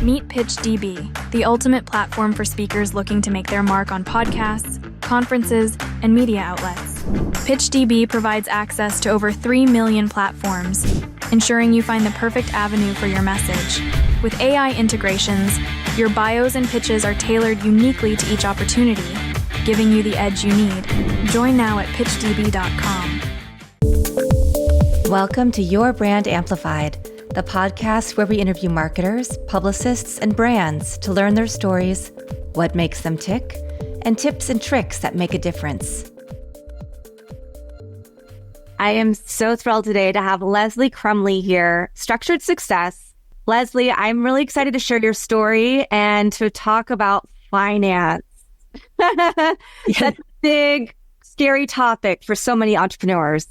Meet PitchDB, the ultimate platform for speakers looking to make their mark on podcasts, conferences, and media outlets. PitchDB provides access to over 3 million platforms, ensuring you find the perfect avenue for your message. With AI integrations, your bios and pitches are tailored uniquely to each opportunity, giving you the edge you need. Join now at pitchdb.com. Welcome to Your Brand Amplified, the podcast where we interview marketers, publicists, and brands to learn their stories, what makes them tick, and tips and tricks that make a difference. I am so thrilled today to have Leslie Crumley here, Structured Success. Leslie, I'm really excited to share your story and to talk about finance. That's a big, scary topic for so many entrepreneurs.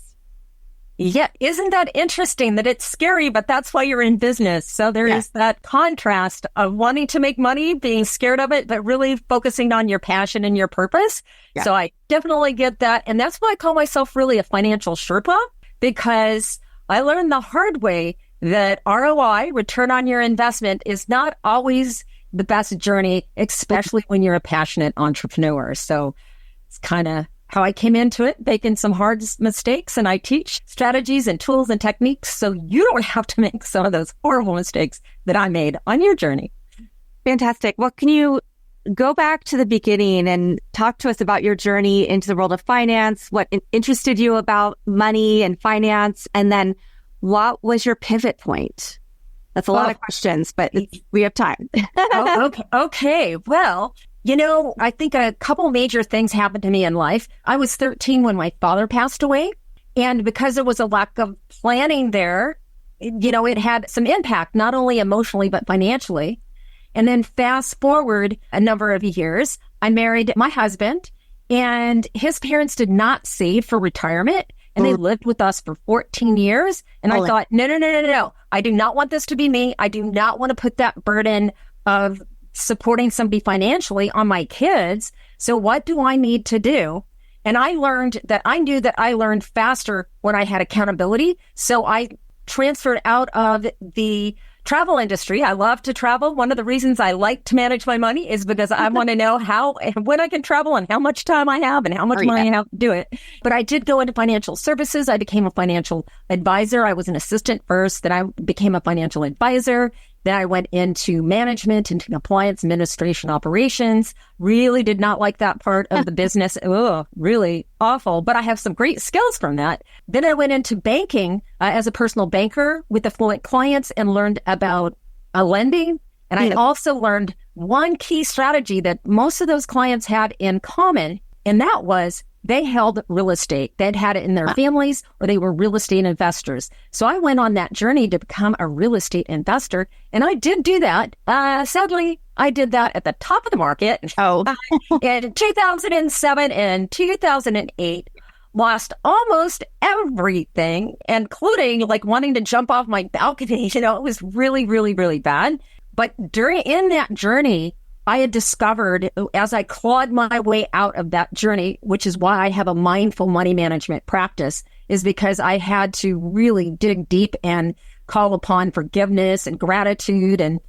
Yeah, isn't that interesting that it's scary, but that's why you're in business. So there is that contrast of wanting to make money, being scared of it, but really focusing on your passion and your purpose. Yeah. So I definitely get that. And that's why I call myself really a financial Sherpa, because I learned the hard way that ROI, return on your investment, is not always the best journey, especially when you're a passionate entrepreneur. So it's kind of how I came into it, making some hard mistakes, and I teach strategies and tools and techniques so you don't have to make some of those horrible mistakes that I made on your journey. Fantastic. Well, can you go back to the beginning and talk to us about your journey into the world of finance, what interested you about money and finance, and then what was your pivot point? That's a lot of questions, but we have time. Okay. Well, you know, I think a couple major things happened to me in life. I was 13 when my father passed away. And because there was a lack of planning there, you know, it had some impact, not only emotionally, but financially. And then fast forward a number of years, I married my husband, and his parents did not save for retirement. And they lived with us for 14 years. And I thought, no. I do not want this to be me. I do not want to put that burden of supporting somebody financially on my kids. So what do I need to do? And I knew that I learned faster when I had accountability. So I transferred out of the travel industry. I love to travel. One of the reasons I like to manage my money is because I want to know how and when I can travel and how much time I have and how much money I have to do it. But I did go into financial services. I became a financial advisor. I was an assistant first. Then I became a financial advisor. Then I went into management, into compliance, administration, operations. Really did not like that part of the business. Oh, really awful. But I have some great skills from that. Then I went into banking as a personal banker with affluent clients and learned about lending. And I also learned one key strategy that most of those clients had in common, and that was they held real estate. They'd had it in their families, or they were real estate investors. So I went on that journey to become a real estate investor, and I did do that. Sadly, I did that at the top of the market. In 2007 and 2008, lost almost everything, including like wanting to jump off my balcony. You know, it was really, really, really bad. But in that journey, I had discovered as I clawed my way out of that journey, which is why I have a mindful money management practice, is because I had to really dig deep and call upon forgiveness and gratitude and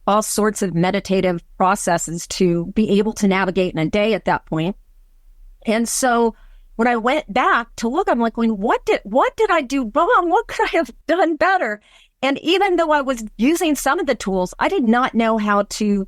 all sorts of meditative processes to be able to navigate in a day at that point. And so when I went back to look, I'm like, what did I do wrong? What could I have done better? And even though I was using some of the tools, I did not know how to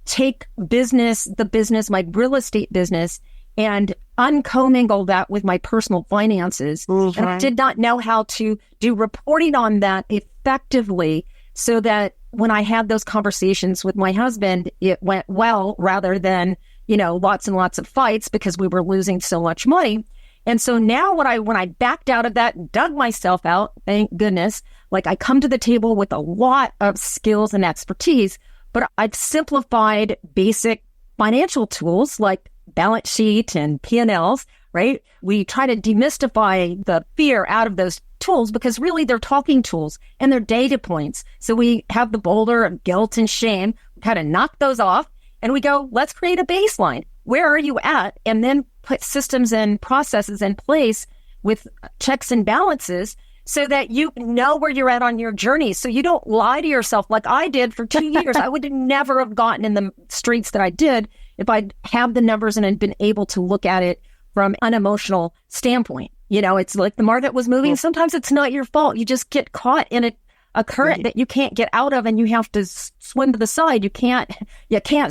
take my real estate business, and uncommingle that with my personal finances. Mm-hmm. And I did not know how to do reporting on that effectively so that when I had those conversations with my husband, it went well rather than, you know, lots and lots of fights because we were losing so much money. And so now when I backed out of that, dug myself out, thank goodness, like I come to the table with a lot of skills and expertise, but I've simplified basic financial tools like balance sheet and P&Ls, right? We try to demystify the fear out of those tools because really they're talking tools and they're data points. So we have the boulder of guilt and shame, we kind of knock those off and we go, let's create a baseline. Where are you at? And then put systems and processes in place with checks and balances so that you know where you're at on your journey. So you don't lie to yourself like I did for 2 years. I would never have gotten in the streets that I did if I'd have the numbers and had been able to look at it from an emotional standpoint. You know, it's like the market was moving. Sometimes it's not your fault. You just get caught in a current that you can't get out of, and you have to swim to the side. You can't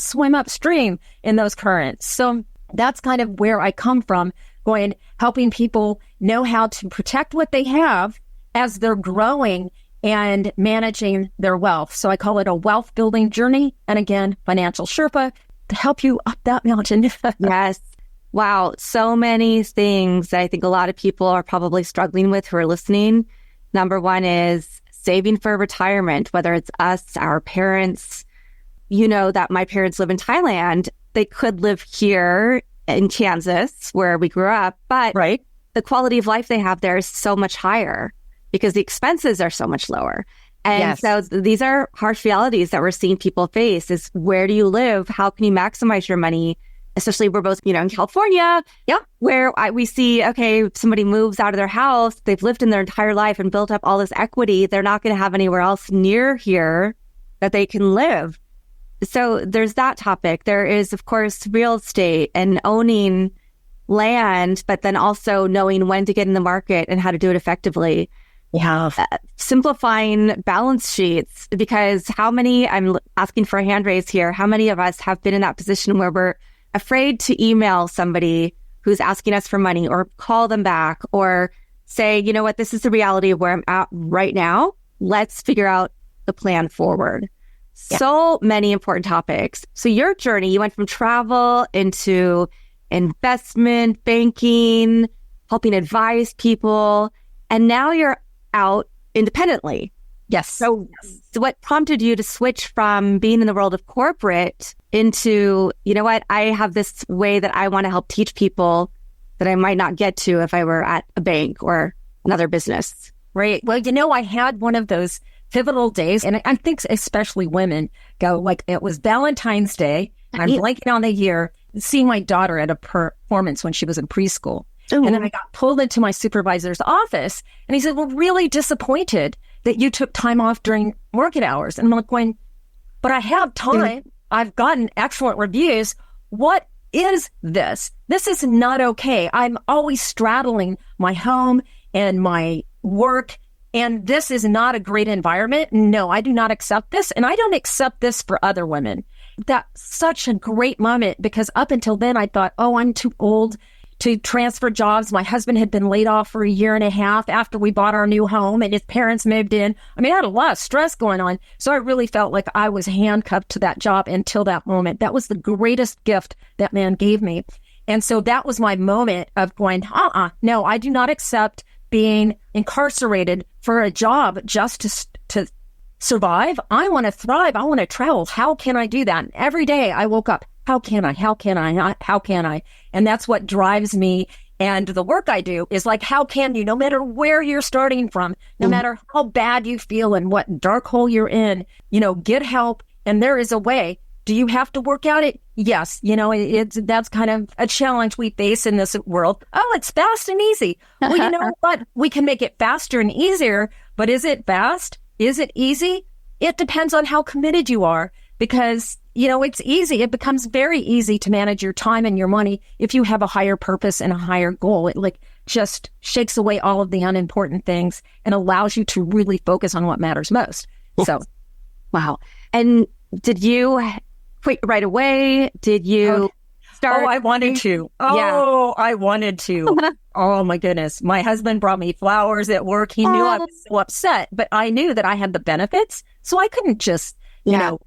swim upstream in those currents. So that's kind of where I come from, helping people know how to protect what they have as they're growing and managing their wealth. So I call it a wealth building journey. And again, financial Sherpa to help you up that mountain. Yes. Wow. So many things that I think a lot of people are probably struggling with who are listening. Number one is saving for retirement, whether it's us, our parents. You know that my parents live in Thailand. They could live here in Kansas, where we grew up, but the quality of life they have there is so much higher because the expenses are so much lower. And so these are harsh realities that we're seeing people face is, where do you live? How can you maximize your money? Especially we're both, in California, where we see, okay, somebody moves out of their house, they've lived in their entire life and built up all this equity. They're not going to have anywhere else near here that they can live. So there's that topic. There is, of course, real estate and owning land, but then also knowing when to get in the market and how to do it effectively. Yeah. Simplifying balance sheets, because I'm asking for a hand raise here. How many of us have been in that position where we're afraid to email somebody who's asking us for money, or call them back, or say, you know what, this is the reality of where I'm at right now. Let's figure out the plan forward. Yeah. So many important topics. So your journey, you went from travel into investment, banking, helping advise people, and now you're out independently. Yes. So what prompted you to switch from being in the world of corporate into, you know what, I have this way that I want to help teach people that I might not get to if I were at a bank or another business? Right. Well, I had one of those pivotal days, and I think especially women go, like, it was Valentine's Day. I'm blanking on the year, seeing my daughter at a performance when she was in preschool. Ooh. And then I got pulled into my supervisor's office, and he said, well, really disappointed that you took time off during market hours. And I'm like going, but I have time. I've gotten excellent reviews. What is this? This is not okay. I'm always straddling my home and my work, and this is not a great environment. No, I do not accept this, and I don't accept this for other women. That's such a great moment, because up until then I thought, oh, I'm too old to transfer jobs. My husband had been laid off for 1.5 years after we bought our new home, and his parents moved in. I mean, I had a lot of stress going on. So I really felt like I was handcuffed to that job until that moment. That was the greatest gift that man gave me. And so that was my moment of going, no, I do not accept being incarcerated for a job just to survive. I want to thrive. I want to travel. How can I do that? And every day I woke up, how can I? How can I? How can I? And that's what drives me. And the work I do is like, how can you, no matter where you're starting from, no matter how bad you feel and what dark hole you're in, get help. And there is a way. Do you have to work at it? Yes. That's kind of a challenge we face in this world. Oh, it's fast and easy. Well, you know what? We can make it faster and easier, but is it fast? Is it easy? It depends on how committed you are, because it's easy. It becomes very easy to manage your time and your money if you have a higher purpose and a higher goal. It just shakes away all of the unimportant things and allows you to really focus on what matters most. So, wow. And did you quit right away? Did you start? Oh, I wanted to. I wanted to. Oh my goodness. My husband brought me flowers at work. He knew I was so upset, but I knew that I had the benefits. So I couldn't just,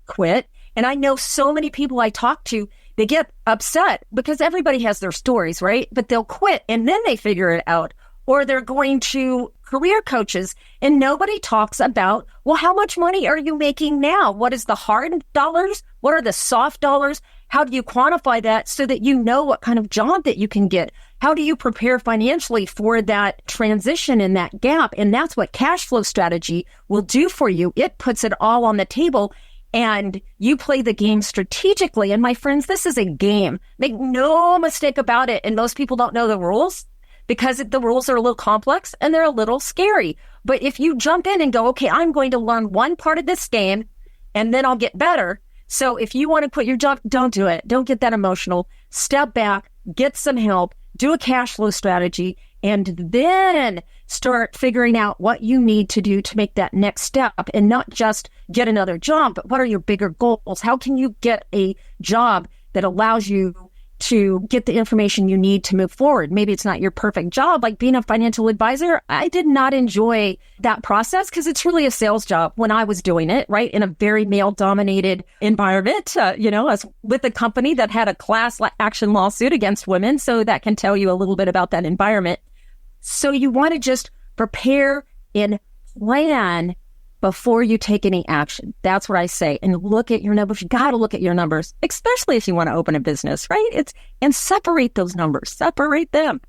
quit. And I know so many people I talk to, they get upset because everybody has their stories, right? But they'll quit and then they figure it out. Or they're going to career coaches and nobody talks about, well, how much money are you making now? What is the hard dollars? What are the soft dollars? How do you quantify that so that you know what kind of job that you can get? How do you prepare financially for that transition and that gap? And that's what cash flow strategy will do for you. It puts it all on the table. And you play the game strategically. And my friends, this is a game. Make no mistake about it. And most people don't know the rules because the rules are a little complex and they're a little scary. But if you jump in and go, okay, I'm going to learn one part of this game and then I'll get better. So if you want to quit your job, don't do it. Don't get that emotional. Step back, get some help, do a cash flow strategy, and then start figuring out what you need to do to make that next step, and not just get another job, but what are your bigger goals? How can you get a job that allows you to get the information you need to move forward? Maybe it's not your perfect job, like being a financial advisor. I did not enjoy that process because it's really a sales job when I was doing it, right? In a very male-dominated environment, I was with a company that had a class action lawsuit against women. So that can tell you a little bit about that environment. So you want to just prepare and plan before you take any action. That's what I say. And look at your numbers. You got to look at your numbers, especially if you want to open a business, right? And separate those numbers, separate them.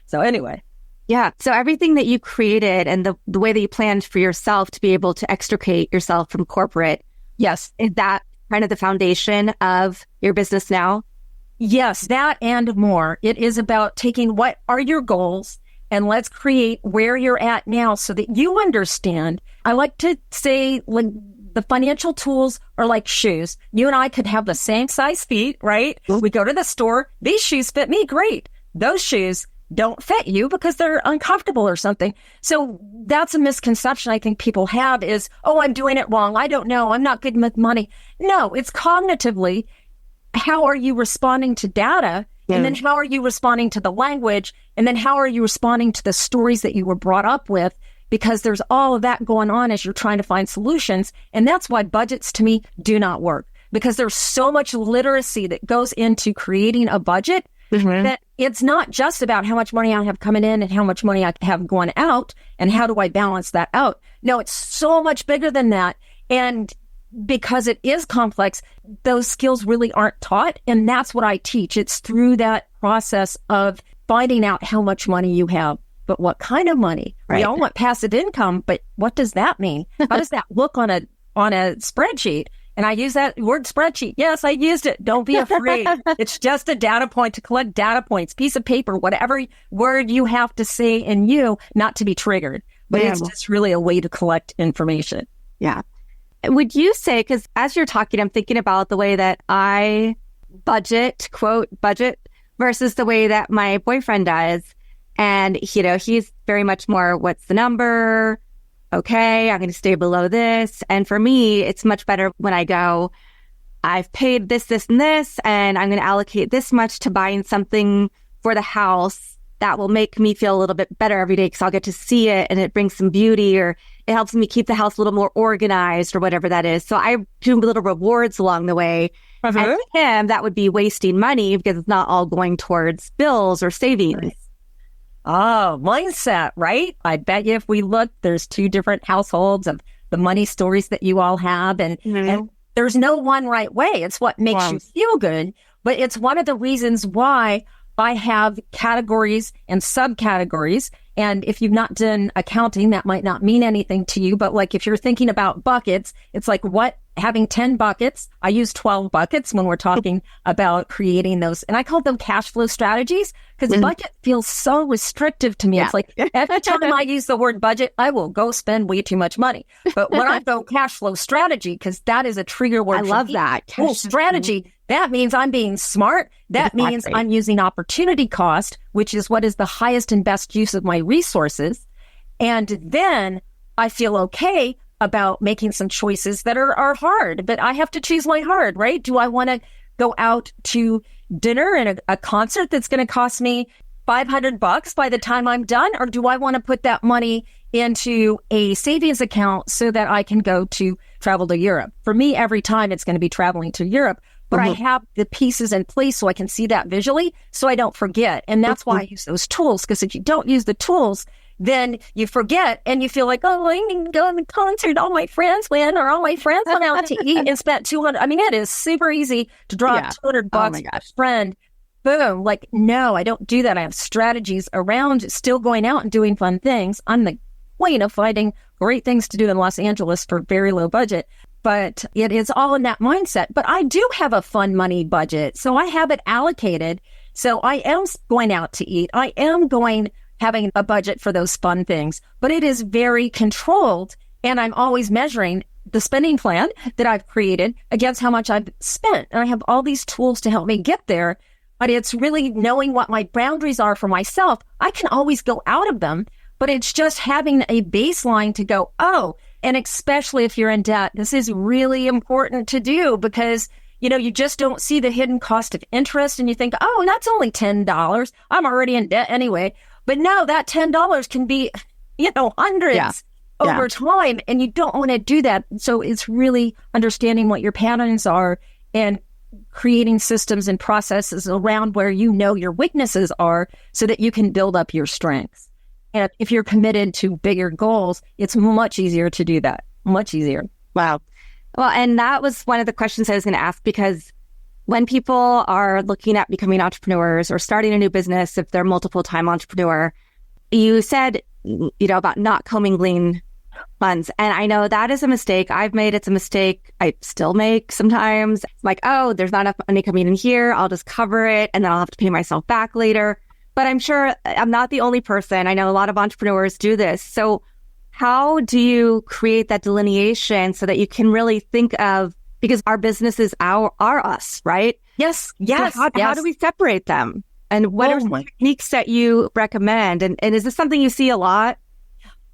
So anyway. Yeah. So everything that you created and the way that you planned for yourself to be able to extricate yourself from corporate. Yes. Is that kind of the foundation of your business now? Yes, that and more. It is about taking what are your goals and let's create where you're at now so that you understand. I like to say, like, the financial tools are like shoes. You and I could have the same size feet, right? We go to the store. These shoes fit me great. Those shoes don't fit you because they're uncomfortable or something. So that's a misconception I think people have is, oh, I'm doing it wrong. I don't know. I'm not good with money. No, it's cognitively. How are you responding to data? And then how are you responding to the language? And then how are you responding to the stories that you were brought up with? Because there's all of that going on as you're trying to find solutions. And that's why budgets to me do not work, because there's so much literacy that goes into creating a budget that it's not just about how much money I have coming in and how much money I have going out and how do I balance that out. No, it's so much bigger than that. And because it is complex, those skills really aren't taught. And that's what I teach. It's through that process of finding out how much money you have, but what kind of money. Right. We all want passive income, but what does that mean? How does that look on a spreadsheet? And I use that word spreadsheet. Yes, I used it. Don't be afraid. It's just a data point to collect data points, piece of paper, whatever word you have to say in you, not to be triggered, but it's just really a way to collect information. Yeah. Would you say, because as you're talking, I'm thinking about the way that I budget, quote, budget, versus the way that my boyfriend does. And, he's very much more, what's the number? Okay, I'm going to stay below this. And for me, it's much better when I go, I've paid this, this, and this, and I'm going to allocate this much to buying something for the house that will make me feel a little bit better every day because I'll get to see it and it brings some beauty, or it helps me keep the house a little more organized, or whatever that is. So I do little rewards along the way. And for him, that would be wasting money because it's not all going towards bills or savings. Right. Oh, mindset, right? I bet you if we look, there's two different households of the money stories that you all have. And there's no one right way. It's what makes you feel good. But it's one of the reasons why I have categories and subcategories. And if you've not done accounting, that might not mean anything to you. But like if you're thinking about buckets, it's like having 10 buckets. I use 12 buckets when we're talking about creating those. And I call them cash flow strategies because budget feels so restrictive to me. It's like every time I use the word budget, I will go spend way too much money. But when I go cash flow strategy, because that is a trigger word. I love that. Well, strategy. That means I'm being smart. That means I'm using opportunity cost, which is what is the highest and best use of my resources. And then I feel okay about making some choices that are hard, but I have to choose my hard, right? Do I want to go out to dinner and a concert that's going to cost me $500 by the time I'm done? Or do I want to put that money into a savings account so that I can go to travel to Europe? For me, every time it's going to be traveling to Europe, but I have the pieces in place so I can see that visually so I don't forget. And that's why I use those tools, because if you don't use the tools, then you forget and you feel like, oh, I can go to the concert. All my friends went, or all my friends went out to eat and spent $200. I mean, it is super easy to drop $200 for a friend. Boom. Like, no, I don't do that. I have strategies around still going out and doing fun things. I'm the queen of finding great things to do in Los Angeles for very low budget. But it is all in that mindset. But I do have a fun money budget. So I have it allocated. So I am going out to eat. I am going having a budget for those fun things, but it is very controlled. And I'm always measuring the spending plan that I've created against how much I've spent. And I have all these tools to help me get there. But it's really knowing what my boundaries are for myself. I can always go out of them, but it's just having a baseline to go, oh, and especially if you're in debt, this is really important to do because, you just don't see the hidden cost of interest and you think, oh, that's only $10. I'm already in debt anyway. But no, that $10 can be, hundreds over time, and you don't want to do that. So it's really understanding what your patterns are and creating systems and processes around where your weaknesses are so that you can build up your strengths. And if you're committed to bigger goals, it's much easier to do that. Much easier. Wow. Well, and that was one of the questions I was going to ask, because when people are looking at becoming entrepreneurs or starting a new business, if they're multiple time entrepreneur, you said, about not commingling funds. And I know that is a mistake. I've made it's a mistake I still make sometimes. Like, oh, there's not enough money coming in here. I'll just cover it and then I'll have to pay myself back later. But I'm sure I'm not the only person. I know a lot of entrepreneurs do this. So how do you create that delineation so that you can really think of, because our businesses are us, right? Yes. So how do we separate them? And what are some techniques that you recommend? And is this something you see a lot?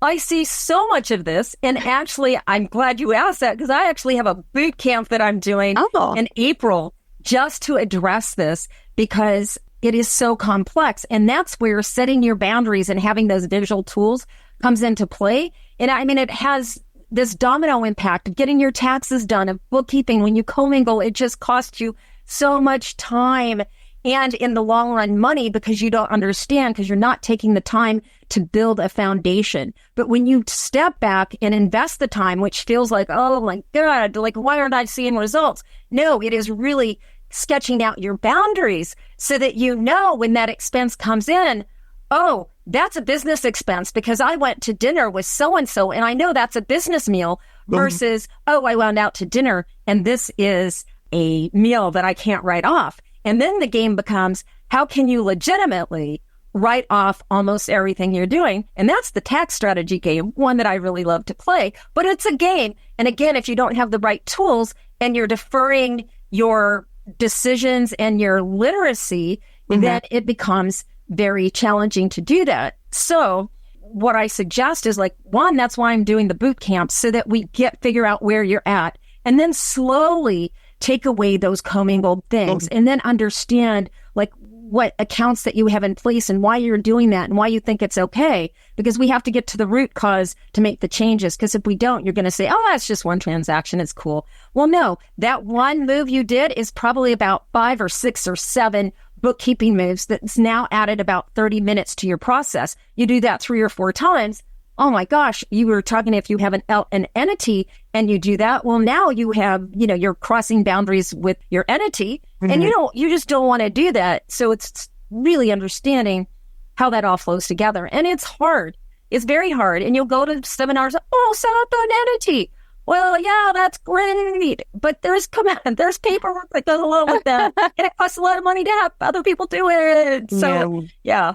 I see so much of this. And actually, I'm glad you asked that because I actually have a boot camp that I'm doing in April just to address this because it is so complex. And that's where setting your boundaries and having those visual tools comes into play. And I mean, it has this domino impact of getting your taxes done, of bookkeeping. When you commingle, it just costs you so much time and in the long run money because you don't understand, because you're not taking the time to build a foundation. But when you step back and invest the time, which feels like, oh my God, like, why aren't I seeing results? No, it is really sketching out your boundaries so that when that expense comes in, oh, that's a business expense because I went to dinner with so-and-so and I know that's a business meal versus, oh, I went out to dinner and this is a meal that I can't write off. And then the game becomes, how can you legitimately write off almost everything you're doing? And that's the tax strategy game, one that I really love to play, but it's a game. And again, if you don't have the right tools and you're deferring your decisions and your literacy, then it becomes very challenging to do that. So what I suggest is one, that's why I'm doing the boot camp so that we figure out where you're at and then slowly take away those commingled things and then understand what accounts that you have in place and why you're doing that and why you think it's okay, because we have to get to the root cause to make the changes. Because if we don't, you're going to say, oh, that's just one transaction. It's cool. Well, no, that one move you did is probably about 5 or 6 or 7 bookkeeping moves that's now added about 30 minutes to your process. You do that 3 or 4 times. Oh my gosh, you were talking if you have an entity and you do that. Well, now you have, you're crossing boundaries with your entity and you just don't want to do that. So it's really understanding how that all flows together. And it's hard. It's very hard. And you'll go to seminars, set up an entity. Well, yeah, that's great. But there's paperwork that goes along with that. And it costs a lot of money to have other people do it. So, yeah.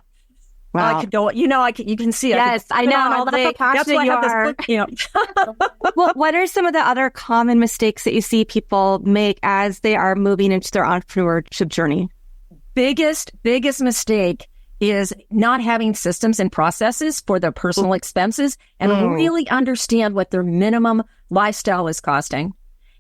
Wow. You can see it. Yes, I know. All the passionate you are. Well, what are some of the other common mistakes that you see people make as they are moving into their entrepreneurship journey? Biggest mistake is not having systems and processes for their personal expenses and really understand what their minimum lifestyle is costing.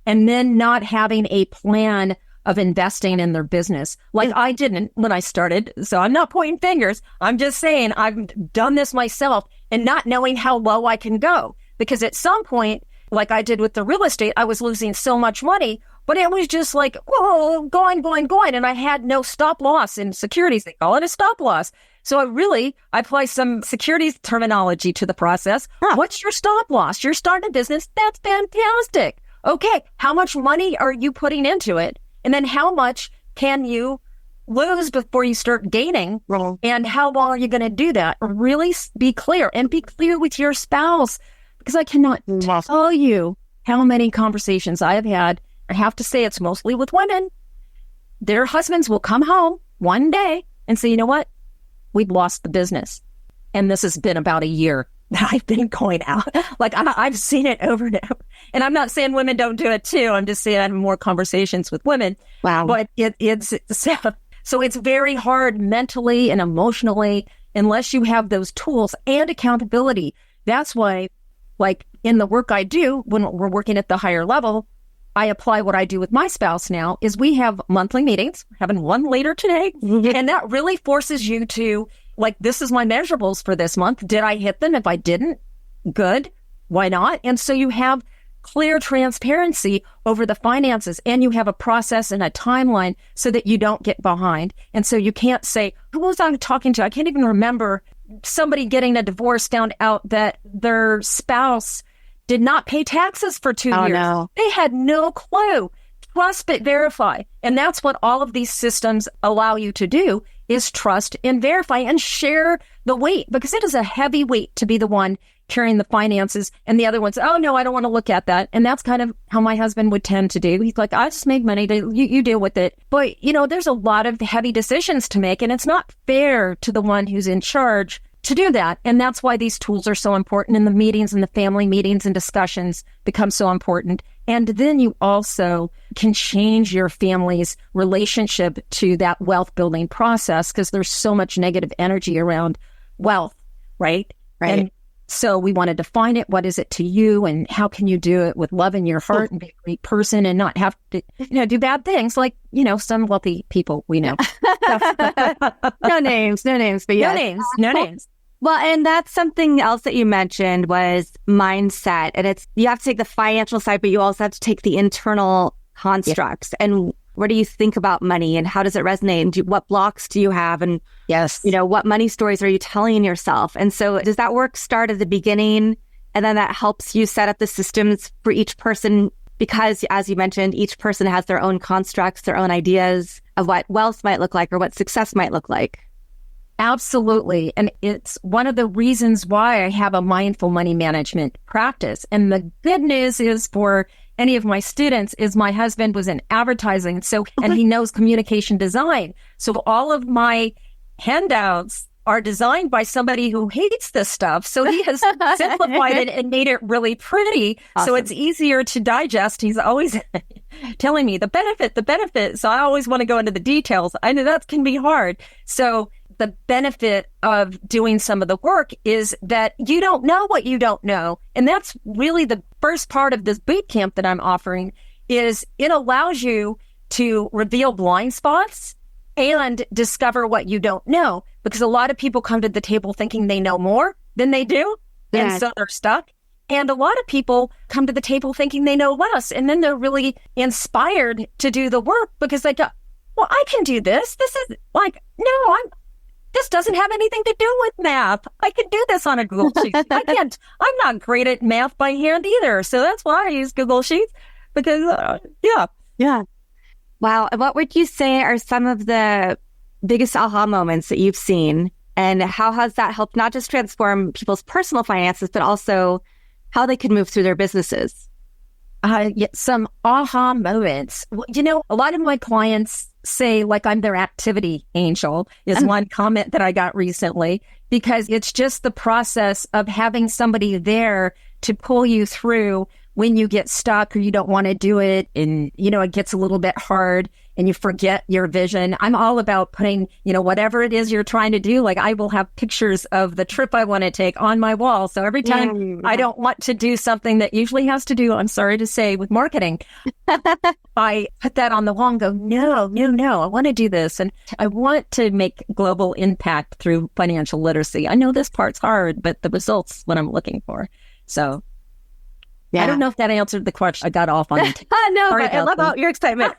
And then not having a plan of investing in their business. I didn't when I started. So I'm not pointing fingers. I'm just saying I've done this myself and not knowing how low I can go. Because at some point, like I did with the real estate, I was losing so much money, but it was just going. And I had no stop loss in securities. They call it a stop loss. So I apply some securities terminology to the process. What's your stop loss? You're starting a business. That's fantastic. Okay. How much money are you putting into it? And then how much can you lose before you start gaining? And how long are you going to do that? Really be clear and be clear with your spouse, because I cannot tell you how many conversations I have had. I have to say it's mostly with women. Their husbands will come home one day and say, you know what? We've lost the business. And this has been about a year that I've been going out. Like I've seen it over and over. And I'm not saying women don't do it too. I'm just saying I have more conversations with women. Wow. But it's so it's very hard mentally and emotionally unless you have those tools and accountability. That's why, like in the work I do, when we're working at the higher level, I apply what I do with my spouse now is we have monthly meetings, we're having one later today. And that really forces you to, like, this is my measurables for this month. Did I hit them? If I didn't, good. Why not? And so you have clear transparency over the finances, and you have a process and a timeline so that you don't get behind. And so you can't say, who was I talking to? I can't even remember somebody getting a divorce found out that their spouse did not pay taxes for 2 years. No. They had no clue. Trust but verify. And that's what all of these systems allow you to do is trust and verify and share the weight, because it is a heavy weight to be the one carrying the finances, and the other one's, oh no, I don't want to look at that. And that's kind of how my husband would tend to do. He's like, I just make money, you deal with it. But there's a lot of heavy decisions to make, and it's not fair to the one who's in charge to do that. And that's why these tools are so important, and the meetings and the family meetings and discussions become so important. And then you also can change your family's relationship to that wealth building process, because there's so much negative energy around wealth, right? Right. And so we want to define it. What is it to you, and how can you do it with love in your heart and be a great person and not have to, do bad things like, some wealthy people we know. No names, but yes. No names. Well, and that's something else that you mentioned was mindset. And you have to take the financial side, but you also have to take the internal constructs. Yeah. And what do you think about money, and how does it resonate? And what blocks do you have? And yes, what money stories are you telling yourself? And so does that work start at the beginning, and then that helps you set up the systems for each person? Because as you mentioned, each person has their own constructs, their own ideas of what wealth might look like or what success might look like. Absolutely. And it's one of the reasons why I have a mindful money management practice. And the good news is for any of my students is my husband was in advertising. And he knows communication design. So all of my handouts are designed by somebody who hates this stuff. So he has simplified it and made it really pretty. Awesome. So it's easier to digest. He's always telling me the benefit. So I always want to go into the details. I know that can be hard. So the benefit of doing some of the work is that you don't know what you don't know. And that's really the first part of this boot camp that I'm offering is it allows you to reveal blind spots and discover what you don't know. Because a lot of people come to the table thinking they know more than they do. Yeah. And so they're stuck. And a lot of people come to the table thinking they know less. And then they're really inspired to do the work because they go, well, I can do this. This is like, no, this doesn't have anything to do with math. I can do this on a Google Sheet. I'm not great at math by hand either. So that's why I use Google Sheets because, Yeah. Wow. What would you say are some of the biggest aha moments that you've seen, and how has that helped not just transform people's personal finances, but also how they can move through their businesses? Some aha moments. A lot of my clients say like I'm their activity angel is one comment that I got recently, because it's just the process of having somebody there to pull you through when you get stuck or you don't want to do it and, it gets a little bit hard and you forget your vision. I'm all about putting, whatever it is you're trying to do. Like I will have pictures of the trip I want to take on my wall. So every time I don't want to do something that usually has to do, I'm sorry to say, with marketing, I put that on the wall and go, no, I want to do this. And I want to make global impact through financial literacy. I know this part's hard, but the results what I'm looking for. So yeah. I don't know if that answered the question. I got off on it. No, but I love your excitement.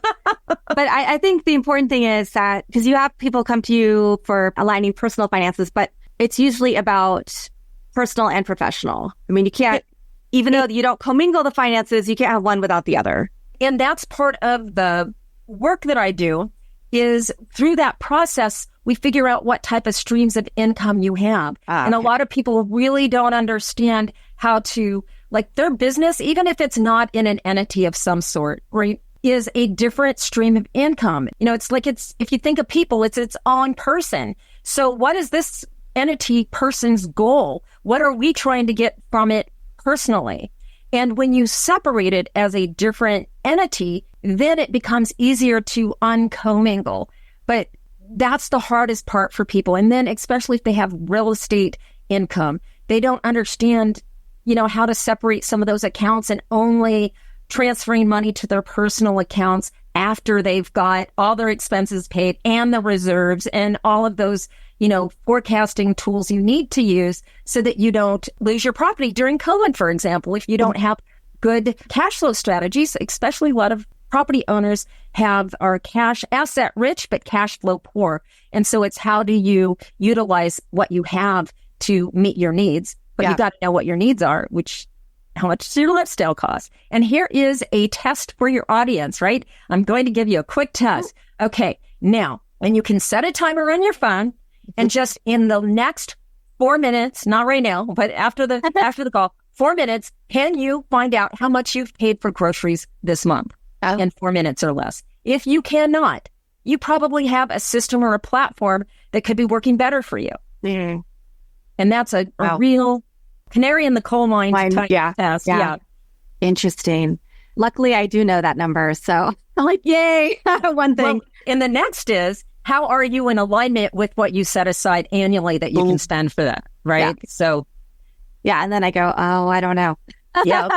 But I think the important thing is that, because you have people come to you for aligning personal finances, but it's usually about personal and professional. I mean, you can't, even though you don't commingle the finances, you can't have one without the other. And that's part of the work that I do is through that process, we figure out what type of streams of income you have. And a lot of people really don't understand how to, like their business, even if it's not in an entity of some sort, right, is a different stream of income. It's if you think of people, it's its own person. So what is this entity person's goal? What are we trying to get from it personally? And when you separate it as a different entity, then it becomes easier to uncommingle. But that's the hardest part for people. And then especially if they have real estate income, they don't understand, how to separate some of those accounts and only transferring money to their personal accounts after they've got all their expenses paid and the reserves and all of those, forecasting tools you need to use so that you don't lose your property during COVID, for example. If you don't have good cash flow strategies, especially a lot of property owners are cash asset rich, but cash flow poor. And so it's how do you utilize what you have to meet your needs? But you got to know what your needs are, how much does your lifestyle cost? And here is a test for your audience, right? I'm going to give you a quick test. Okay, now, and you can set a timer on your phone and just in the next 4 minutes, not right now, but after the call, 4 minutes, can you find out how much you've paid for groceries this month in 4 minutes or less? If you cannot, you probably have a system or a platform that could be working better for you. Mm. And that's a real canary in the coal mine type test. Yeah. Interesting. Luckily, I do know that number. So I'm like, yay, one thing. Well, and the next is, how are you in alignment with what you set aside annually that you can spend for that, right? Yeah. So, and then I go, oh, I don't know. Yeah.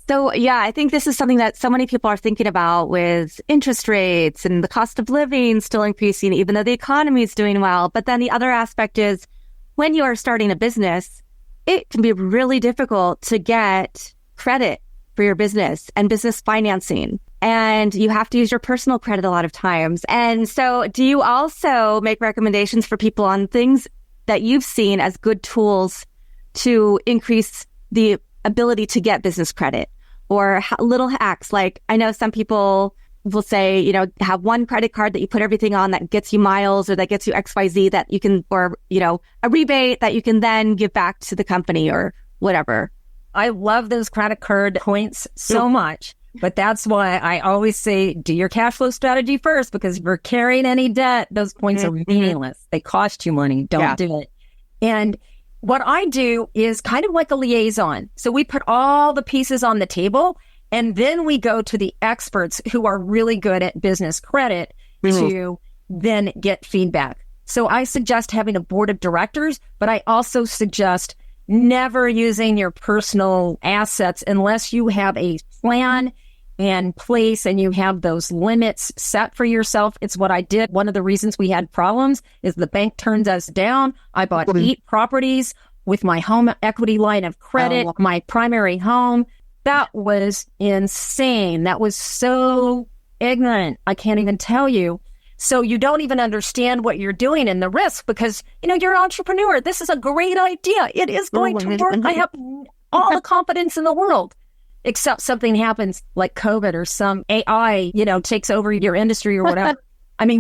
So, I think this is something that so many people are thinking about with interest rates and the cost of living still increasing, even though the economy is doing well. But then the other aspect is when you are starting a business, it can be really difficult to get credit for your business and business financing. And you have to use your personal credit a lot of times. And so do you also make recommendations for people on things that you've seen as good tools to increase the ability to get business credit, or little hacks? Like I know some people will say, have one credit card that you put everything on that gets you miles or that gets you XYZ that you can, or, a rebate that you can then give back to the company or whatever. I love those credit card points so much. But that's why I always say, do your cash flow strategy first, because if you're carrying any debt, those points are meaningless. They cost you money. Don't do it. And what I do is kind of like a liaison. So we put all the pieces on the table, and then we go to the experts who are really good at business credit to then get feedback. So I suggest having a board of directors, but I also suggest never using your personal assets unless you have a plan in place and you have those limits set for yourself. It's what I did. One of the reasons we had problems is the bank turned us down. I bought 8 properties with my home equity line of credit, my primary home. That was insane. That was so ignorant. I can't even tell you. So you don't even understand what you're doing and the risk because, you're an entrepreneur. This is a great idea. It is going to work. I have all the confidence in the world, except something happens like COVID or some AI, takes over your industry or whatever.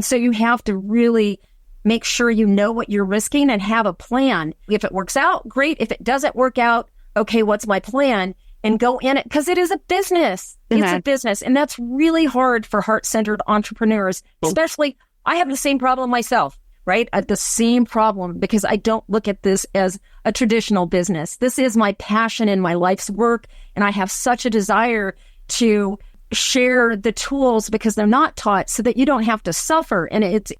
So you have to really make sure you know what you're risking and have a plan. If it works out, great. If it doesn't work out, okay, what's my plan? And go in it because it is a business. It's a business. And that's really hard for heart-centered entrepreneurs, especially I have the same problem myself, right? The same problem because I don't look at this as a traditional business. This is my passion and my life's work. And I have such a desire to share the tools because they're not taught so that you don't have to suffer. And it's,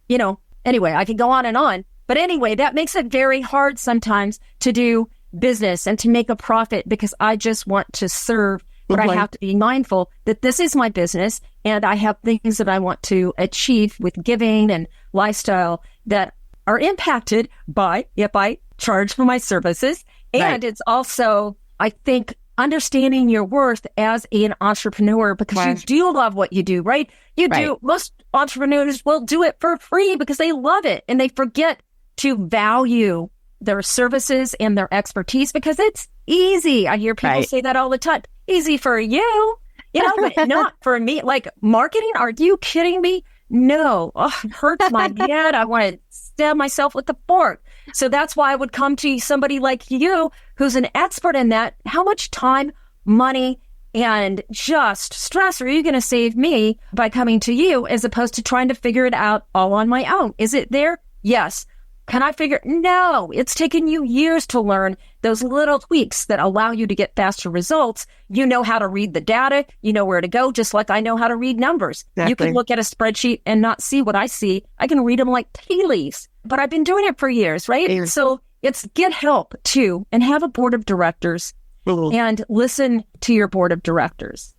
anyway, I could go on and on. But anyway, that makes it very hard sometimes to do business and to make a profit because I just want to serve, but I have to be mindful that this is my business and I have things that I want to achieve with giving and lifestyle that are impacted by if I charge for my services. And it's also, I think, understanding your worth as an entrepreneur because you do love what you do, right? You do. Most entrepreneurs will do it for free because they love it and they forget to value their services and their expertise because it's easy. I hear people say that all the time. Easy for you, but not for me. Like marketing, are you kidding me? No, it hurts my head. I want to stab myself with a fork. So that's why I would come to somebody like you who's an expert in that. How much time, money, and just stress are you going to save me by coming to you as opposed to trying to figure it out all on my own? Is it there? Yes. Can I figure? No, it's taken you years to learn those little tweaks that allow you to get faster results. You know how to read the data. You know where to go, just like I know how to read numbers. Exactly. You can look at a spreadsheet and not see what I see. I can read them like tea leaves, but I've been doing it for years, right? Years. So it's get help too, and have a board of directors and listen to your board of directors.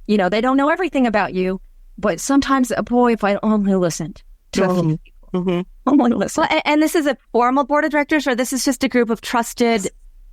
You know, they don't know everything about you, but sometimes, boy, if I only listened to a few people. Only listen. Well, and this is a formal board of directors, or this is just a group of trusted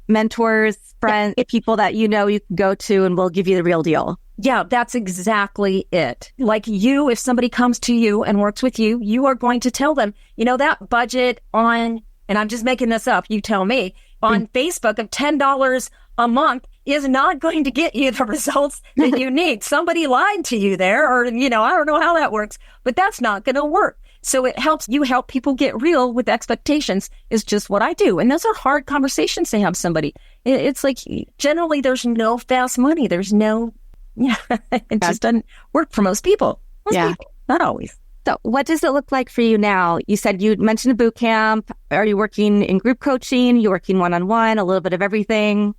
mentors, friends, people that you know you can go to and will give you the real deal. Yeah, that's exactly it. Like you, if somebody comes to you and works with you, you are going to tell them, you know, that budget on, and I'm just making this up, you tell me, on Facebook of $10 a month is not going to get you the results that you need. Somebody lied to you there, or, you know, I don't know how that works, but that's not going to work. So it helps you help people get real with expectations is just what I do. And those are hard conversations to have somebody. It's like, generally there's no fast money. There's no, it just doesn't work for most people. Most people, not always. So what does it look like for you now? You said you mentioned a boot camp. Are you working in group coaching? You're working one-on-one, a little bit of everything?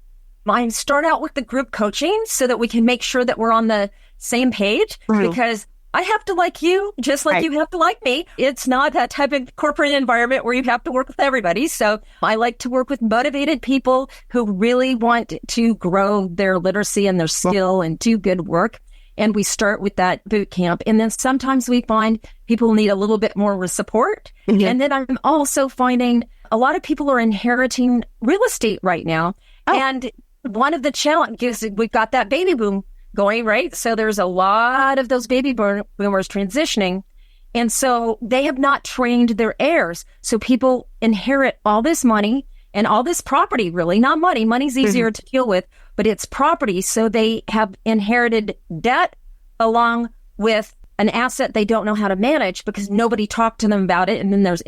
I start out with the group coaching so that we can make sure that we're on the same page because I have to like you, just like you have to like me. It's not that type of corporate environment where you have to work with everybody. So I like to work with motivated people who really want to grow their literacy and their skill and do good work. And we start with that boot camp. And then sometimes we find people need a little bit more support. And then I'm also finding a lot of people are inheriting real estate right now. And one of the challenges, we've got that baby boom going, right? So there's a lot of those baby boomers transitioning. And so they have not trained their heirs. So people inherit all this money and all this property, really, not money. Money's easier to deal with, but it's property. So they have inherited debt along with an asset they don't know how to manage because nobody talked to them about it. And then there's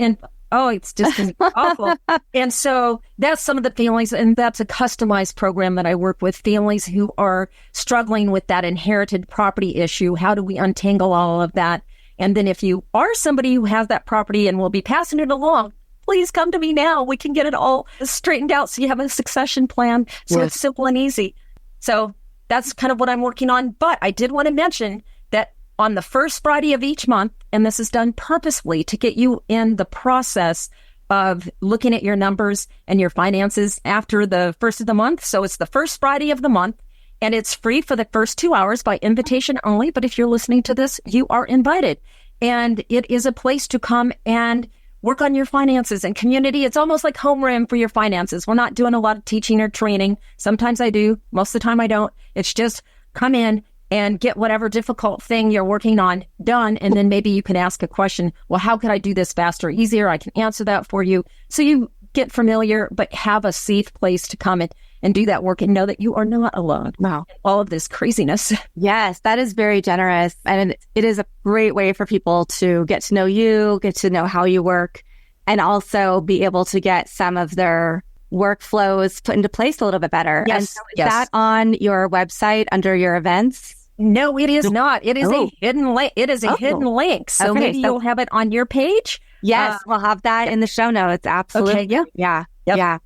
it's just awful. And so that's some of the families, and that's a customized program that I work with families who are struggling with that inherited property issue. How do we untangle all of that? And then if you are somebody who has that property and will be passing it along, please come to me now. We can get it all straightened out so you have a succession plan. So it's simple and easy. So that's kind of what I'm working on. But I did want to mention that on the first Friday of each month, and this is done purposefully to get you in the process of looking at your numbers and your finances after the first of the month. So it's the first Friday of the month, and it's free for the first 2 hours by invitation only. But if you're listening to this, you are invited. And it is a place to come and work on your finances and community. It's almost like homeroom for your finances. We're not doing a lot of teaching or training. Sometimes I do. Most of the time I don't. It's just come in and get whatever difficult thing you're working on done. And then maybe you can ask a question. Well, how could I do this faster, easier? I can answer that for you. So you get familiar, but have a safe place to come and do that work and know that you are not alone. Wow. All of this craziness. Yes, that is very generous. And it is a great way for people to get to know you, get to know how you work, and also be able to get some of their workflows put into place a little bit better. Yes. And so is that on your website under your events? No, it is not. It is a hidden link. It is a hidden link. So maybe you'll have it on your page. Yes, we'll have that in the show notes. Absolutely. Okay, Yeah.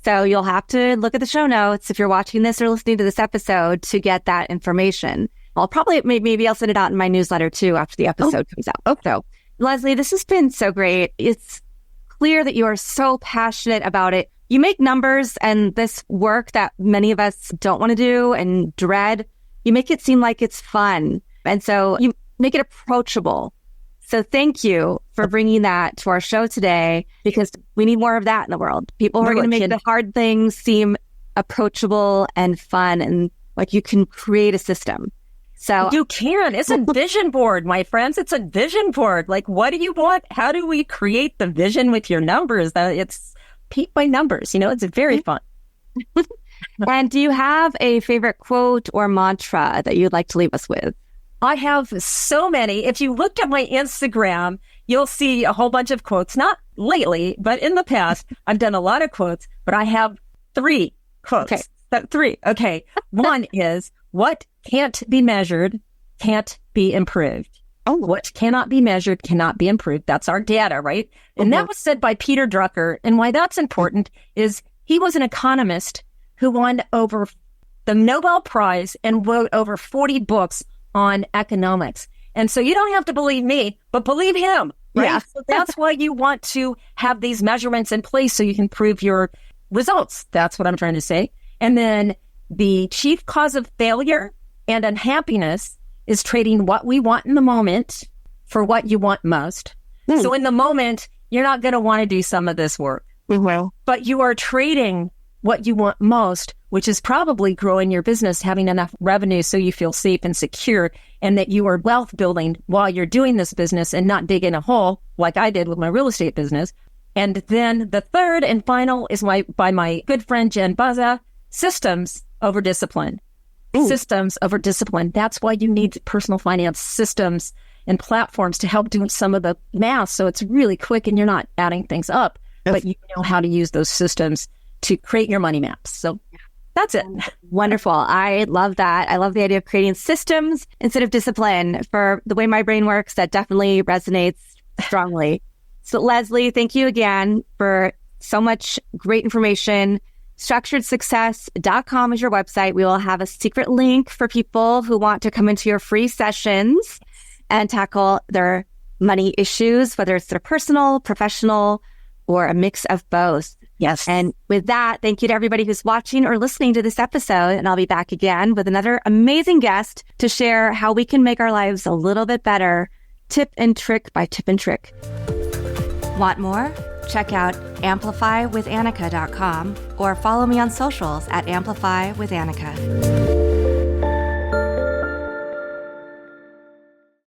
So you'll have to look at the show notes if you're watching this or listening to this episode to get that information. I'll probably, maybe I'll send it out in my newsletter too after the episode comes out. So Leslie, this has been so great. It's clear that you are so passionate about it. You make numbers and this work that many of us don't want to do and dread. You make it seem like it's fun. And so you make it approachable. So thank you for bringing that to our show today, because we need more of that in the world. People who are going to make the hard things seem approachable and fun, and like you can create a system. So you can. It's a vision board, my friends. It's a vision board. Like, what do you want? How do we create the vision with your numbers? It's peak by numbers. You know, it's very fun. And do you have a favorite quote or mantra that you'd like to leave us with? I have so many. If you looked at my Instagram, you'll see a whole bunch of quotes. Not lately, but in the past, I've done a lot of quotes, but I have 3 quotes. Okay. 3. Okay. One is, what can't be measured can't be improved. What cannot be measured cannot be improved. That's our data, right? And that was said by Peter Drucker. And why that's important is he was an economist who won over the Nobel Prize and wrote over 40 books on economics. And so you don't have to believe me, but believe him, right? Yeah. So that's why you want to have these measurements in place so you can prove your results. That's what I'm trying to say. And then the chief cause of failure and unhappiness is trading what we want in the moment for what you want most. So in the moment, you're not going to want to do some of this work, but you are trading what you want most, which is probably growing your business, having enough revenue so you feel safe and secure, and that you are wealth building while you're doing this business and not digging a hole like I did with my real estate business. And then the third and final is by my good friend Jen Baza, systems over discipline. Systems over discipline. That's why you need personal finance systems and platforms to help do some of the math. So it's really quick and you're not adding things up, but you know how to use those systems to create your money maps. So that's it. Wonderful. I love that. I love the idea of creating systems instead of discipline. For the way my brain works, that definitely resonates strongly. So Leslie, thank you again for so much great information. StructuredSuccess.com is your website. We will have a secret link for people who want to come into your free sessions and tackle their money issues, whether it's their personal, professional, or a mix of both. Yes. And with that, thank you to everybody who's watching or listening to this episode. And I'll be back again with another amazing guest to share how we can make our lives a little bit better, tip and trick by tip and trick. Want more? Check out amplifywithannika.com or follow me on socials at amplifywithannika.